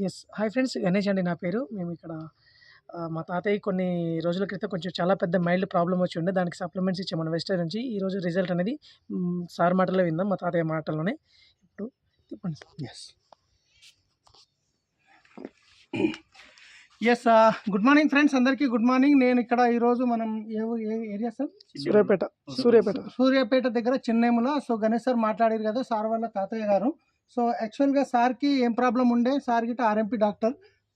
Yes. Hi friends. Ganesh అండి నా పేరు. మేము ఇక్కడ మా తాతయ్య కొన్ని రోజుల క్రితం కొంచెం చాలా పెద్ద మైల్డ్ ప్రాబ్లమ్ వచ్చి ఉండే. దానికి సప్లిమెంట్స్ ఇచ్చాం మన వెస్టర్న్ నుంచి. ఈరోజు రిజల్ట్ అనేది సార్ మాటల్లో విందాం. మా తాతయ్య మాటల్లోనే. ఇప్పుడు చెప్పండి sir. Yes. Yes. Good morning friends, అందరికీ గుడ్ మార్నింగ్. నేను ఇక్కడ ఈరోజు మనం ఏ ఏరియా సార్? సూర్యాపేట దగ్గర చెన్నైములో. సో గణేష్ సార్ మాట్లాడారు కదా, సార్ వాళ్ళ తాతయ్య గారు. సో యాక్చువల్గా సార్కి ఏం ప్రాబ్లం ఉండే, సార్ గిట్ట ఆర్ఎంపీ డాక్టర్.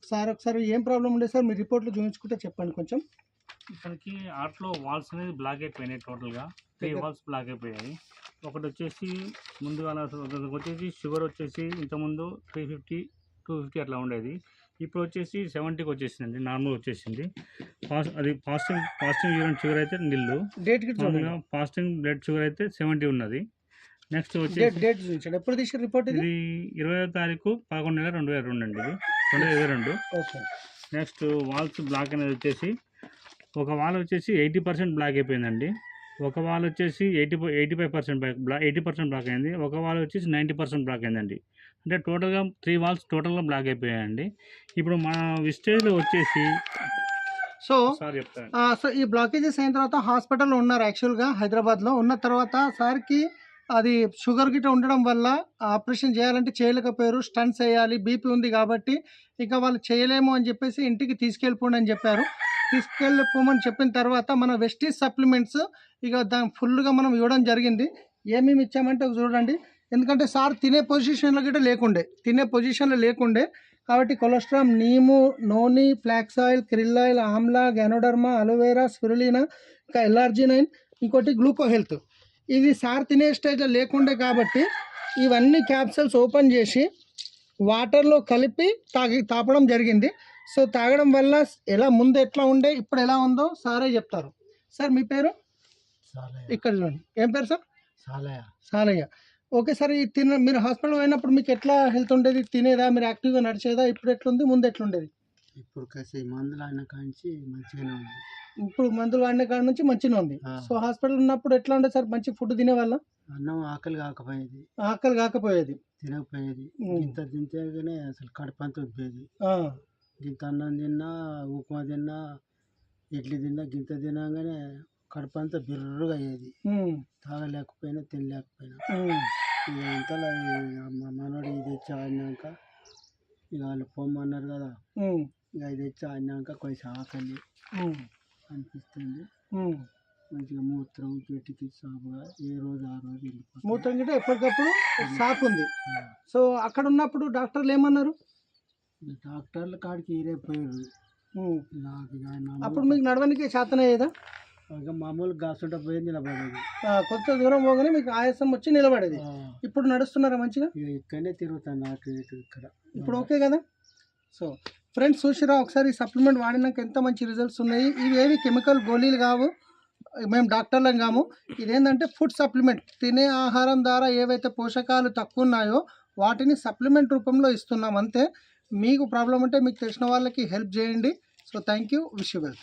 సార్ ఒకసారి ఏం ప్రాబ్లం ఉండే సార్, మీ రిపోర్ట్లు చూపించుకుంటే చెప్పండి కొంచెం. ఇక్కడికి ఆర్ట్లో వాల్స్ అనేది బ్లాక్ అయిపోయినాయి. టోటల్గా 3 వాల్స్ బ్లాక్ అయిపోయాయి. ఒకటి వచ్చేసి ముందుగా వచ్చేసి షుగర్ వచ్చేసి ఇంతకుముందు 350 250 అట్లా ఉండేది. ఇప్పుడు వచ్చేసి 70కి వచ్చేసిందండి, నార్మల్ వచ్చేసింది. అది ఫాస్టింగ్ యూరిన్ షుగర్ అయితే నిల్లు, ఫాస్టింగ్ బ్లడ్ షుగర్ అయితే 70 ఉన్నది. నెక్స్ట్ వచ్చేసి డేట్ చూపించండి, ఎప్పుడు తీసిన రిపోర్ట్? ఇది 20వ తారీఖు 11/2022 అండి, ఇది 2022. ఓకే. నెక్స్ట్ వాల్స్ బ్లాక్ అనేది వచ్చేసి ఒక వాల్ వచ్చేసి 80% బ్లాక్ అయిపోయిందండి. ఒక వాల్ వచ్చేసి 80% బ్లాక్ అయింది. ఒక వాల్ వచ్చేసి 90% బ్లాక్ అయిందండి. అంటే టోటల్గా 3 వాల్స్ టోటల్గా బ్లాక్ అయిపోయాయండి. ఇప్పుడు మన విస్టేజ్లో వచ్చేసి సో చెప్తాను. సో ఈ బ్లాకేజెస్ అయిన తర్వాత హాస్పిటల్లో ఉన్నారు యాక్చువల్గా హైదరాబాద్లో. ఉన్న తర్వాత సార్కి అది షుగర్ గిట్ట ఉండడం వల్ల ఆపరేషన్ చేయాలంటే చేయలేకపోయారు. స్టంట్స్ వేయాలి, బీపీ ఉంది కాబట్టి ఇక వాళ్ళు చేయలేము అని చెప్పేసి ఇంటికి తీసుకెళ్ళిపోండి అని చెప్పారు. తీసుకెళ్ళిపోమని చెప్పిన తర్వాత మన వెస్టీజ్ సప్లిమెంట్స్ ఇక దాని ఫుల్గా మనం ఇవ్వడం జరిగింది. ఏమేమి ఇచ్చామంటే చూడండి, ఎందుకంటే సార్ తినే పొజిషన్లో లేకుండే కాబట్టి cholesterol, neem, noni, flax oil, krill oil, amla, ganoderma, aloe vera, spirulina, ఇంకా ఎల్ఆర్జినైన్, ఇంకోటి గ్లూకో హెల్త్. ఇది సార్ తినే స్టేజ్లో లేకుండే కాబట్టి ఇవన్నీ క్యాప్సూల్స్ ఓపెన్ చేసి వాటర్లో కలిపి తాపడం జరిగింది. సో తాగడం వల్ల ముందు ఎట్లా ఉండే, ఇప్పుడు ఎలా ఉందో సారే చెప్తారు. సార్ మీ పేరు? ఇక్కడ చూడండి, ఏం పేరు సార్? సాలయ్య. ఓకే సార్, ఈ మీరు హాస్పిటల్ పోయినప్పుడు మీకు ఎట్లా హెల్త్ ఉండేది? తినేదా, మీరు యాక్టివ్గా నడిచేదా? ఇప్పుడు ఎట్లుంది, ముందు ఎట్లుండేది? ఇప్పుడు మందులు ఆడిన కాంచి మంచిగానే ఉంది. ఇప్పుడు మందులు వాడిన కాడ నుంచి మంచిగా ఉంది. సో హాస్పిటల్ ఉన్నప్పుడు ఎట్లా ఉండేది సార్? మంచి ఫుడ్ తినేవాళ్ళ? అన్నం ఆకలి కాకపోయేది, తినకపోయేది. ఇంత తింటేగానే అసలు కడుపంతా ఉబ్బేది. ఇంత అన్నం తిన్నా, ఉప్మా తిన్నా, ఇడ్లీ తిన్నా, గింత తినగానే కడుపంతా బిర్రుగా అయ్యేది. తాగలేకపోయినా తినలేకపోయినా. ఇక ఇంతలో మా మనోడు ఇది తెచ్చి ఆడినాక ఇక వాళ్ళు పొమ్మన్నారు కదా, ఇక ఇది తెచ్చి ఆడినాక కొంచెం ఆకలి అనిపిస్తుంది. మంచిగా మూత్రం పెట్టికి సాపుగా ఏ రోజు ఆ రోజు వెళ్ళిపోతుంది. మూత్రం గిట్ట ఎప్పటికప్పుడు సాఫ్ ఉంది. సో అక్కడ ఉన్నప్పుడు డాక్టర్లు ఏమన్నారు? డాక్టర్ల కాడికి ఈరైపోయారు. అప్పుడు మీకు నడవడానికి శాతం అయ్యేదా? ఇంకా మామూలు గాసుంటే పోయి నిలబడేది. కొంత దూరం పోగానే మీకు ఆయాసం వచ్చి నిలబడేది. ఇప్పుడు నడుస్తున్నారా మంచిగా? ఇక్కడనే తిరుగుతాను అటు ఇటు ఇక్కడ. ఇప్పుడు ఓకే కదా? సో ఫ్రెండ్స్ చూసిరా ఒకసారి సప్లిమెంట్ వాడినాక ఎంత మంచి రిజల్ట్స్ ఉన్నాయి. ఇవి ఏవి కెమికల్ గోళీలు కావు, మేము డాక్టర్లం కాము. ఇదేంటంటే ఫుడ్ సప్లిమెంట్. తినే ఆహారం ద్వారా ఏవైతే పోషకాలు తక్కువ ఉన్నాయో వాటిని సప్లిమెంట్ రూపంలో ఇస్తున్నాం అంతే. మీకు ప్రాబ్లం ఉంటే మీకు తెలిసిన వాళ్ళకి హెల్ప్ చేయండి. So thank you, wish you well.